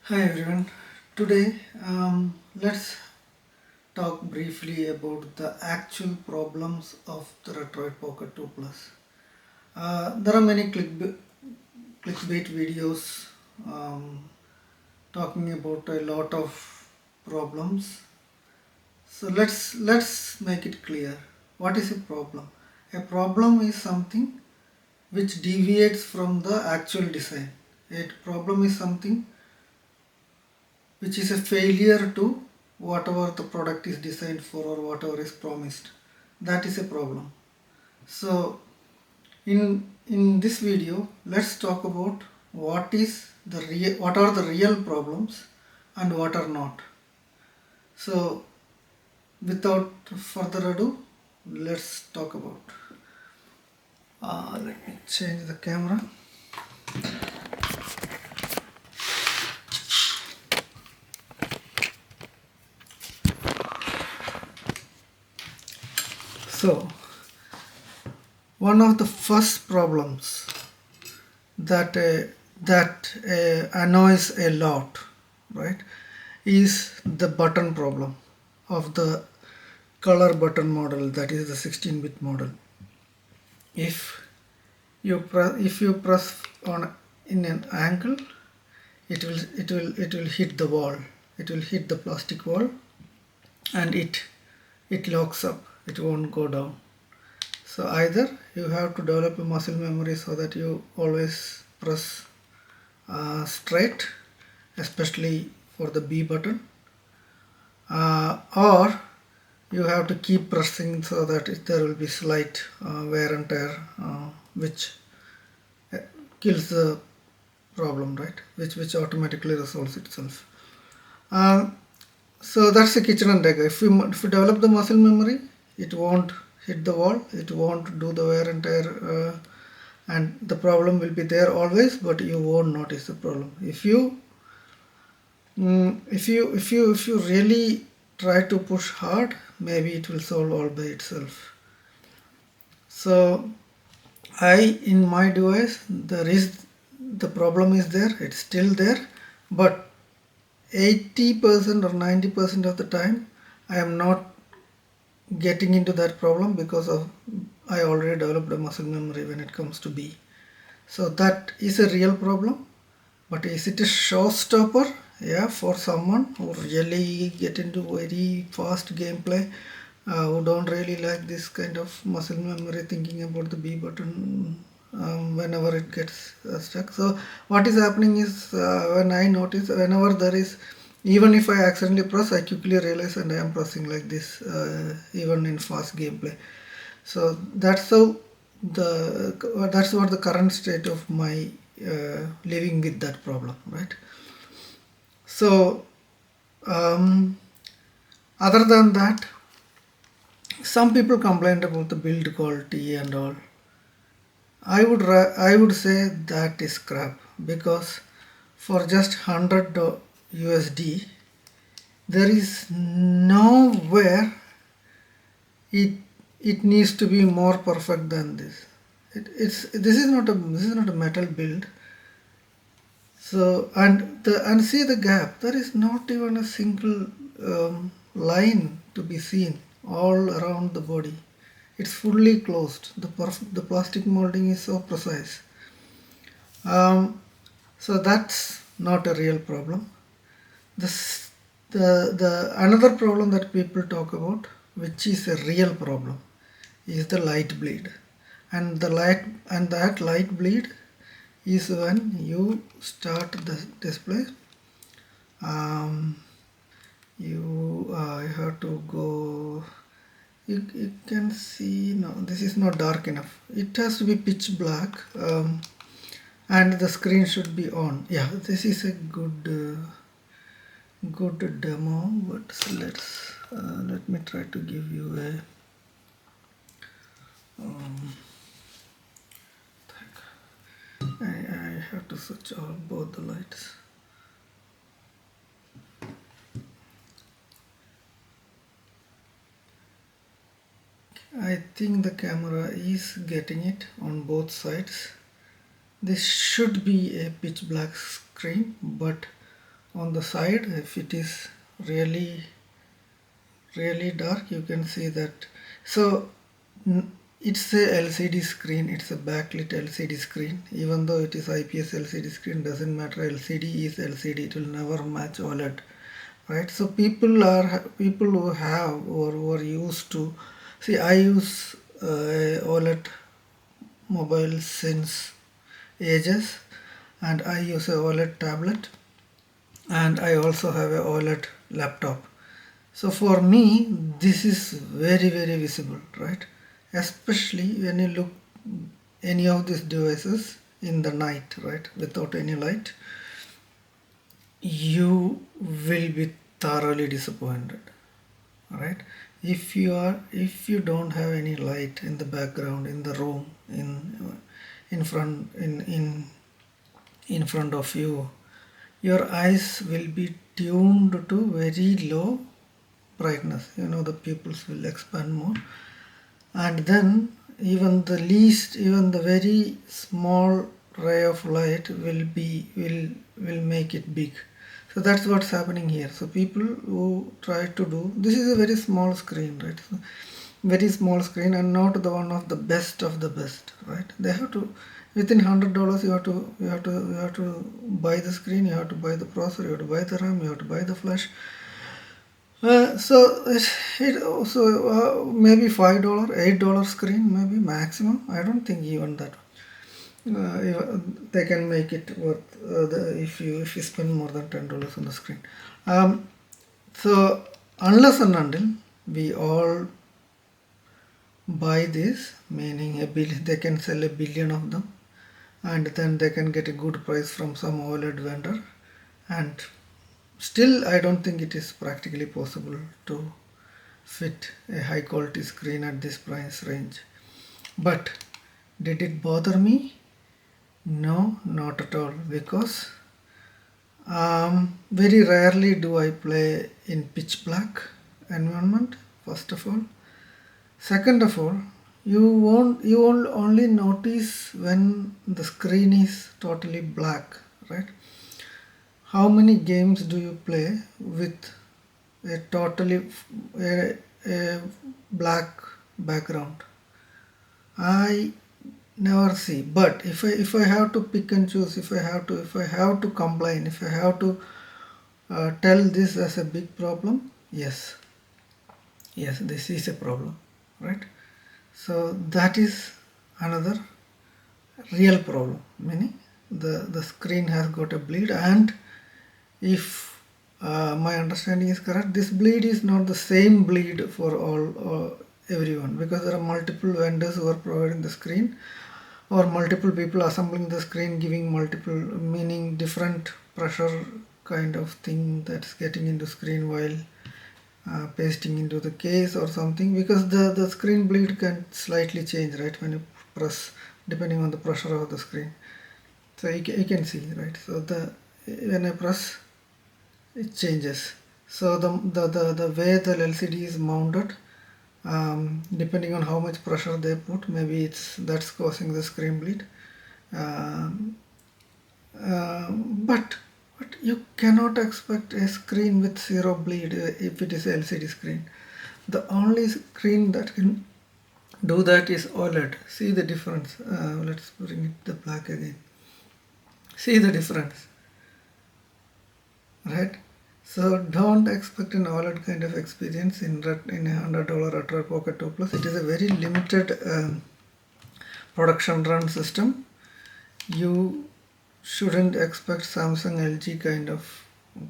Hi everyone. Today, let's talk briefly about the actual problems of the Retroid Pocket 2 Plus. There are many clickbait videos talking about a lot of problems. So let's make it clear. What is a problem? A problem is something which deviates from the actual design. A problem is something which is a failure to whatever the product is designed for or whatever is promised. That is a problem. So in this video, let's talk about what are the real problems and what are not. So without further ado, let's talk about. Let me change the camera. So one of the first problems that annoys a lot, right, is the button problem of the color button model, that is the 16-bit model. If you press on in an angle, it will hit the wall, it will hit the plastic wall, and it locks up, it won't go down. So either you have to develop a muscle memory so that you always press straight, especially for the B button, or you have to keep pressing so that there will be slight wear and tear, which kills the problem, right, which automatically resolves itself. So that's the kitchen and egg. If you develop the muscle memory, it won't hit the wall, it won't do the wear and tear, and the problem will be there always, but you won't notice the problem. If you really try to push hard, maybe it will solve all by itself. So in my device, the problem is there, it's still there, but 80% or 90% of the time I am not getting into that problem because of I already developed a muscle memory when it comes to B. So that is a real problem. But is it a showstopper? Yeah, for someone who really get into very fast gameplay, who don't really like this kind of muscle memory, thinking about the B button whenever it gets stuck. So what is happening is, when I notice, whenever there is, even if I accidentally press, I quickly realize and I am pressing like this, even in fast gameplay. So that's what the current state of my living with that problem, right? So other than that, some people complained about the build quality and all. I would say that is crap, because for just 100 USD there is nowhere it it needs to be more perfect than this. This is not a metal build. So and see the gap. There is not even a single line to be seen all around the body. It's fully closed. The plastic molding is so precise. So that's not a real problem. This the another problem that people talk about, which is a real problem, is the light bleed, and that light bleed is when you start the display. You have to go. You can see, no, this is not dark enough. It has to be pitch black, and the screen should be on. Yeah, this is a good demo, but let me try to give you a I have to switch off both the lights. I think the camera is getting it on both sides. This should be a pitch black screen, but on the side, if it is really dark, you can see that. So it's a LCD screen, it's a backlit LCD screen. Even though it is IPS LCD screen, doesn't matter. LCD is LCD, it will never match OLED, right? So people who have or who are used to see. I use OLED mobile since ages, and I use a OLED tablet, and I also have a OLED laptop. So for me, this is very visible, right? Especially when you look any of these devices in the night, right, without any light, you will be thoroughly disappointed, right? If you don't have any light in the background, in the room, in front of you, your eyes will be tuned to very low brightness. The pupils will expand more, and then even the very small ray of light will make it big. So that's what's happening here. So people who try to do this, is a very small screen, right? So very small screen, and not the one of the best, right? They have to, within $100, you have to buy the screen, you have to buy the processor, you have to buy the RAM, you have to buy the flash. So it also maybe $5, $8 screen, maybe maximum. I don't think even that. They can make it worth if you spend more than $10 on the screen. So unless and until we all buy this, meaning they can sell 1 billion of them, and then they can get a good price from some OLED vendor, and still I don't think it is practically possible to fit a high quality screen at this price range. But did it bother me? No, not at all, because very rarely do I play in pitch black environment, first of all. Second of all, you will only notice when the screen is totally black, right? How many games do you play with a totally a black background? I never see. But if I have to pick and choose, if I have to complain, if I have to tell this as a big problem, yes, this is a problem, right? So that is another real problem, meaning the screen has got a bleed, and if my understanding is correct, this bleed is not the same bleed for everyone, because there are multiple vendors who are providing the screen, or multiple people assembling the screen, giving multiple, meaning different pressure kind of thing that's getting into screen while pasting into the case or something, because the screen bleed can slightly change, right, when you press, depending on the pressure of the screen. So you can see, right? So when I press, it changes. So the way the LCD is mounted, depending on how much pressure they put, maybe that's causing the screen bleed. But you cannot expect a screen with zero bleed if it is LCD screen. The only screen that can do that is OLED. See the difference. Let's bring it the black again. See the difference, right? So don't expect an OLED kind of experience in a $100 Retroid Pocket 2 Plus. It is a very limited production run system. You shouldn't expect Samsung LG kind of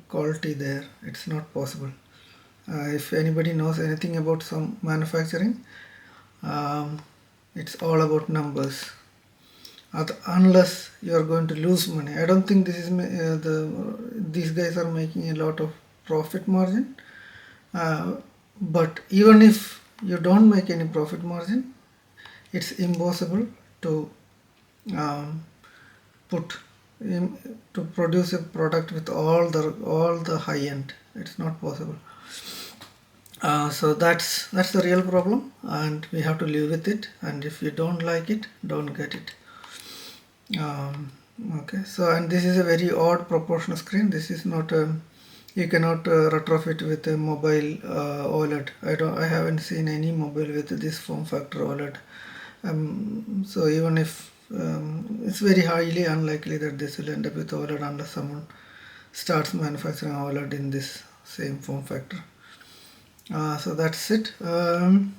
quality there. It's not possible. If anybody knows anything about some manufacturing, it's all about numbers. Unless you are going to lose money. I don't think this is these guys are making a lot of profit margin. But even if you don't make any profit margin, it's impossible to produce a product with all the high end. It's not possible. So that's the real problem, and we have to live with it. And if you don't like it, don't get it. Okay, so and this is a very odd proportional screen. This is not a, you cannot retrofit with a mobile OLED. I haven't seen any mobile with this form factor OLED. So even if it's very highly unlikely that this will end up with OLED unless someone starts manufacturing OLED in this same form factor. So that's it. Then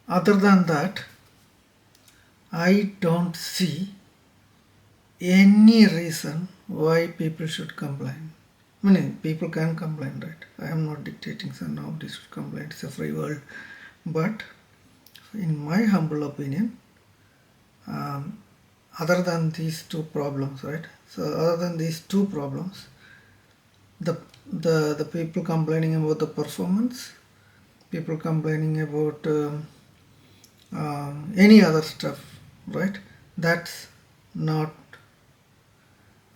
other than that, I don't see any reason why people should complain. I mean, people can complain, right? I am not dictating, so nobody should complain. It's a free world. But in my humble opinion, other than these two problems, right? So other than these two problems, the the people complaining about the performance, people complaining about any other stuff, right? That's not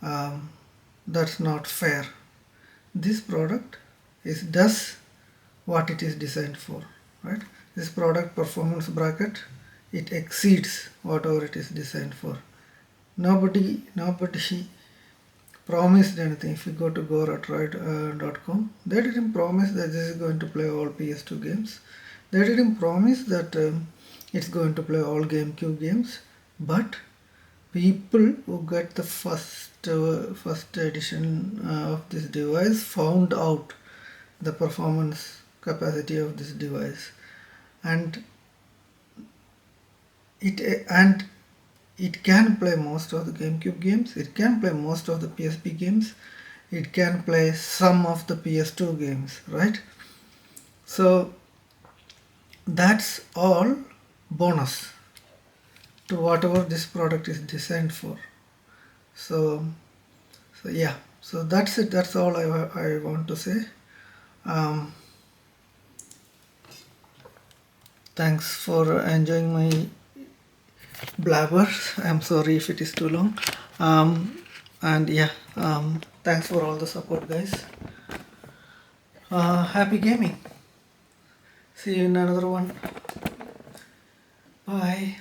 um, that's not fair. This product does what it is designed for, right? This product performance bracket, it exceeds whatever it is designed for. Nobody promised anything. If you go to go.retroid.com, they didn't promise that this is going to play all PS2 games. They didn't promise that it's going to play all GameCube games. But people who get the first edition of this device found out the performance capacity of this device, and it can play most of the GameCube games, it can play most of the PSP games, it can play some of the PS2 games, right? So that's all bonus to whatever this product is designed for. So yeah, so that's it. That's all I want to say. Thanks for enjoying my blabber. I'm sorry if it is too long. And yeah, thanks for all the support, guys. Happy gaming. See you in another one. Bye.